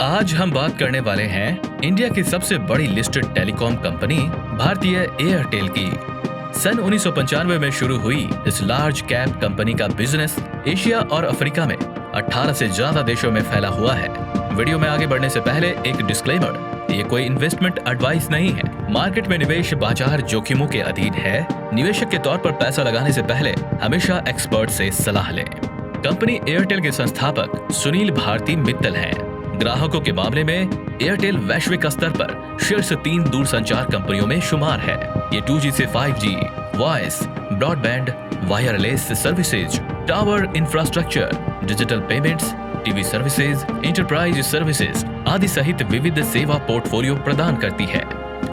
आज हम बात करने वाले हैं इंडिया की सबसे बड़ी लिस्टेड टेलीकॉम कंपनी भारतीय एयरटेल की। सन 1995 में शुरू हुई इस लार्ज कैप कंपनी का बिजनेस एशिया और अफ्रीका में 18 से ज्यादा देशों में फैला हुआ है। वीडियो में आगे बढ़ने से पहले एक डिस्क्लेमर, ये कोई इन्वेस्टमेंट एडवाइस नहीं है। मार्केट में निवेश बाजार जोखिमों के अधीन है। निवेशक के तौर पर पैसा लगाने से पहले हमेशा एक्सपर्ट से सलाह लें। कंपनी एयरटेल के संस्थापक सुनील भारती मित्तल हैं। ग्राहकों के मामले में एयरटेल वैश्विक स्तर पर शीर्ष 3 दूरसंचार कंपनियों में शुमार है। ये 2G से 5G, voice, broadband, wireless services, tower infrastructure, digital payments, TV services, enterprise services आदि सहित विविध सेवा पोर्टफोलियो प्रदान करती है।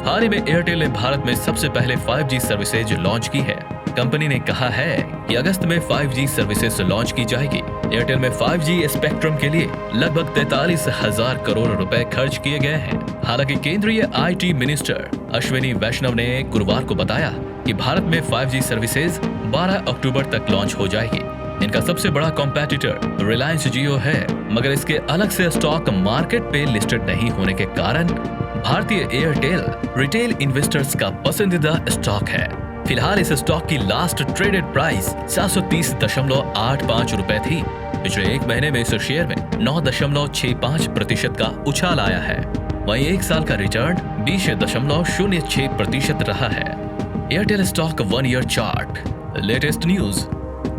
हाल ही में एयरटेल ने भारत में सबसे पहले 5G सर्विसेज लॉन्च की है। कंपनी ने कहा है कि अगस्त में 5G सर्विसेज लॉन्च की जाएगी। एयरटेल में 5G स्पेक्ट्रम के लिए लगभग 43,000 करोड़ रुपए खर्च किए गए हैं। हालांकि केंद्रीय IT मिनिस्टर अश्विनी वैष्णव ने गुरुवार को बताया कि भारत में 5G सर्विसेज 12 अक्टूबर तक लॉन्च हो जाएगी। इनका सबसे बड़ा कॉम्पिटिटर रिलायंस जियो है, मगर इसके अलग से स्टॉक मार्केट पे लिस्टेड नहीं होने के कारण भारतीय एयरटेल रिटेल इन्वेस्टर्स का पसंदीदा स्टॉक है। फिलहाल इस स्टॉक की लास्ट ट्रेडेड प्राइस 730.85 रुपए थी। पिछले एक महीने में इस शेयर में 9.65% का उछाल आया है। वहीं एक साल का रिटर्न 20.06% रहा है। Airtel stock 1 year chart. Latest news.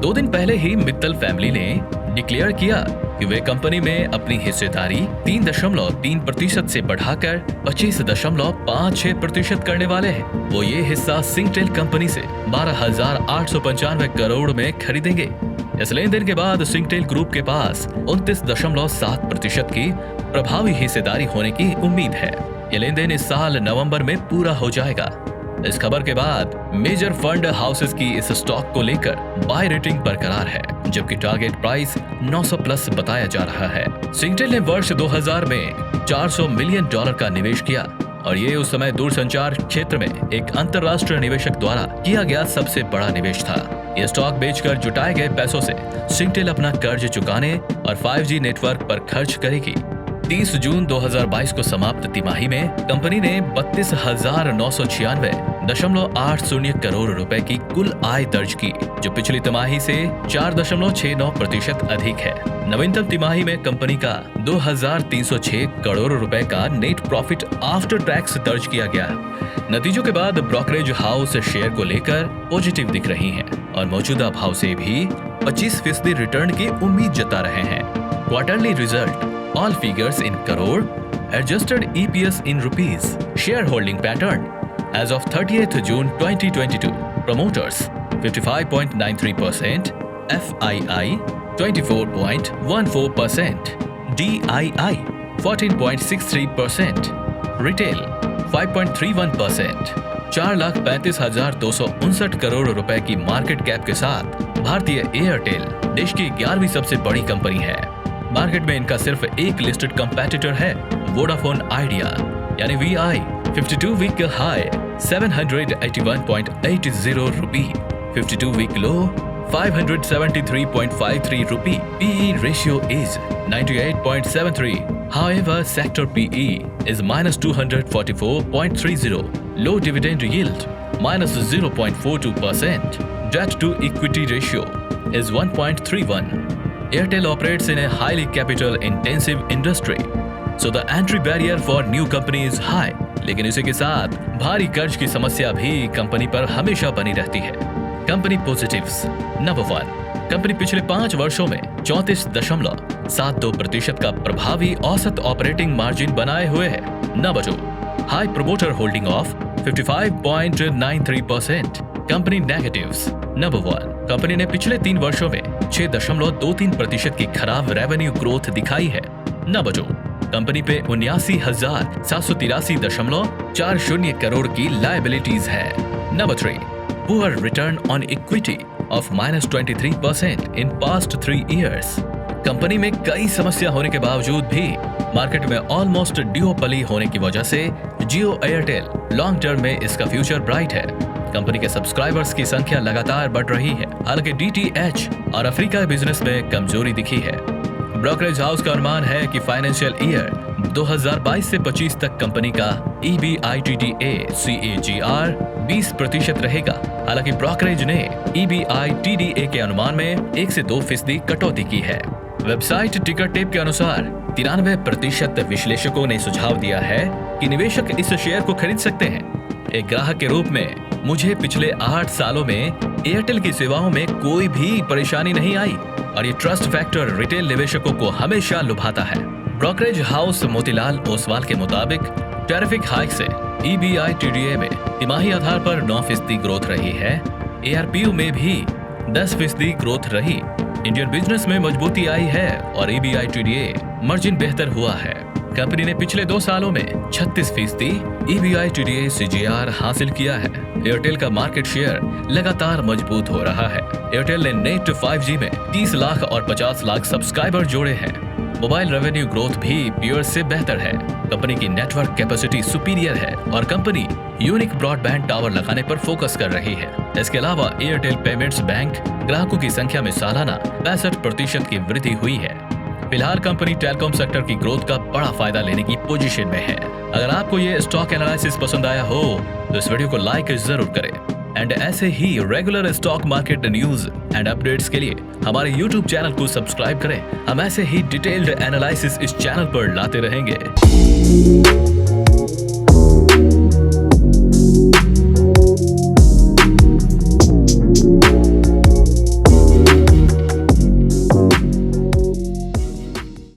2 दिन पहले ही मित्तल फैमिली ने डिक्लेयर किया कि वे कंपनी में अपनी हिस्सेदारी 3.3% से बढ़ाकर 25.56% करने वाले हैं। वो ये हिस्सा सिंगटेल कंपनी से 12,895 करोड़ में खरीदेंगे। इस लेन देन के बाद सिंगटेल ग्रुप के पास 29.7% की प्रभावी हिस्सेदारी होने की उम्मीद है। ये लेन देन इस साल नवंबर में पूरा हो जाएगा। इस खबर के बाद मेजर फंड हाउसेस की इस स्टॉक को लेकर बाय रेटिंग बरकरार है, जबकि टारगेट प्राइस 900 प्लस बताया जा रहा है। सिंगटेल ने वर्ष 2000 में $400 मिलियन का निवेश किया और ये उस समय दूरसंचार क्षेत्र में एक अंतर्राष्ट्रीय निवेशक द्वारा किया गया सबसे बड़ा निवेश था। ये स्टॉक बेचकर जुटाए गए पैसों से सिंगटेल अपना कर्ज चुकाने और 5G नेटवर्क पर खर्च करेगी। 30 जून 2022 को समाप्त तिमाही में कंपनी ने 32,996.80 करोड़ रुपए की कुल आय दर्ज की, जो पिछली तिमाही से 4.69% अधिक है। नवीनतम तिमाही में कंपनी का 2,306 करोड़ रुपए का नेट प्रॉफिट आफ्टर टैक्स दर्ज किया गया। नतीजों के बाद ब्रोकरेज हाउस शेयर को लेकर पॉजिटिव दिख रही हैं और मौजूदा भाव से भी 25% रिटर्न की उम्मीद जता रहे हैं। Quarterly result, all figures in crore, adjusted EPS in rupees, shareholding pattern. As of 30th June 2022, promoters 55.93%, FII 24.14%, DII 14.63%, retail 5.31%। 4,35,259 crore रुपए की मार्केट कैप के साथ भारतीय एयरटेल देश की 11वीं सबसे बड़ी कंपनी है। मार्केट में इनका सिर्फ एक लिस्टेड कंपेटिटर है, वोडाफोन आइडिया यानी VI। 52 week high 781.80 rupee, 52 week low 573.53 rupee. PE ratio is 98.73. However, sector PE is -244.30. Low dividend yield -0.42%. Debt to equity ratio is 1.31. Airtel operates in a highly capital-intensive industry, so the entry barrier for new company is high. लेकिन इसी के साथ भारी कर्ज की समस्या भी company पर हमेशा बनी रहती है। Company positives. नंबर 1, कंपनी पिछले 5 वर्षों में 34.72% का प्रभावी औसत ऑपरेटिंग मार्जिन बनाए हुए है। Number 2, high promoter holding of 55.93%। Company negatives. Number 1, company ने पिछले 3 वर्षों में 6.23% की खराब रेवेन्यू ग्रोथ दिखाई है। नंबर 2, कंपनी पे 79,783.40 करोड़ की लायबिलिटीज है। Number 3, poor return on equity of -23% in past 3 years. Company में कई समस्या होने के बावजूद भी मार्केट में ऑलमोस्ट ड्यूओपली होने की वजह से जियो एयरटेल लॉन्ग टर्म में इसका फ्यूचर ब्राइट है। कंपनी के सब्सक्राइबर्स की संख्या लगातार बढ़ रही है, हालांकि DTH और अफ्रीका बिजनेस में कमजोरी दिखी है। ब्रोकरेज हाउस का अनुमान है कि फाइनेंशियल ईयर 2022 से 25 तक कंपनी का EBITDA CAGR 20% रहेगा। हालांकि ब्रोकरेज ने EBITDA के अनुमान में 1 से 2% कटौती की है। वेबसाइट टिकर टेप के अनुसार 93% विश्लेषकों ने सुझाव दिया है कि निवेशक इस शेयर को खरीद सकते हैं। एक ग्राहक के रूप में मुझे पिछले 8 सालों में एयरटेल की सेवाओं में कोई भी परेशानी नहीं आई और ये ट्रस्ट फैक्टर रिटेल निवेशकों को हमेशा लुभाता है। ब्रोकरेज हाउस मोतीलाल ओसवाल के मुताबिक टैरिफिक हाइक से EBITDA में तिमाही आधार पर 9% ग्रोथ रही है। ARPU में भी 10% ग्रोथ रही। इंडियन बिजनेस में मजबूती आई है और EBITDA मार्जिन बेहतर हुआ है। कंपनी ने पिछले 2 सालों में 36% EBITDA CAGR हासिल किया है। एयरटेल का मार्केट शेयर लगातार मजबूत हो रहा है। एयरटेल ने नेट 5G में 30 लाख और 50 लाख सब्सक्राइबर जोड़े हैं। मोबाइल रेवेन्यू ग्रोथ भी पीयर से बेहतर है। कंपनी की नेटवर्क कैपेसिटी सुपीरियर है और कंपनी यूनिक ब्रॉडबैंड टावर लगाने पर फोकस कर रही है। इसके अलावा एयरटेल पेमेंट्स बैंक ग्राहकों की संख्या में सालाना 65% की वृद्धि हुई है। फिलहाल कंपनी टेलीकॉम सेक्टर की ग्रोथ का बड़ा फायदा लेने की पोजीशन में है। अगर आपको ये स्टॉक एनालिसिस पसंद आया हो तो इस वीडियो को लाइक जरूर करें एंड ऐसे ही regular stock market news and updates के लिए हमारे YouTube चैनल को सब्सक्राइब करें। हम ऐसे ही डिटेल्ड एनालिसिस इस चैनल पर लाते रहेंगे।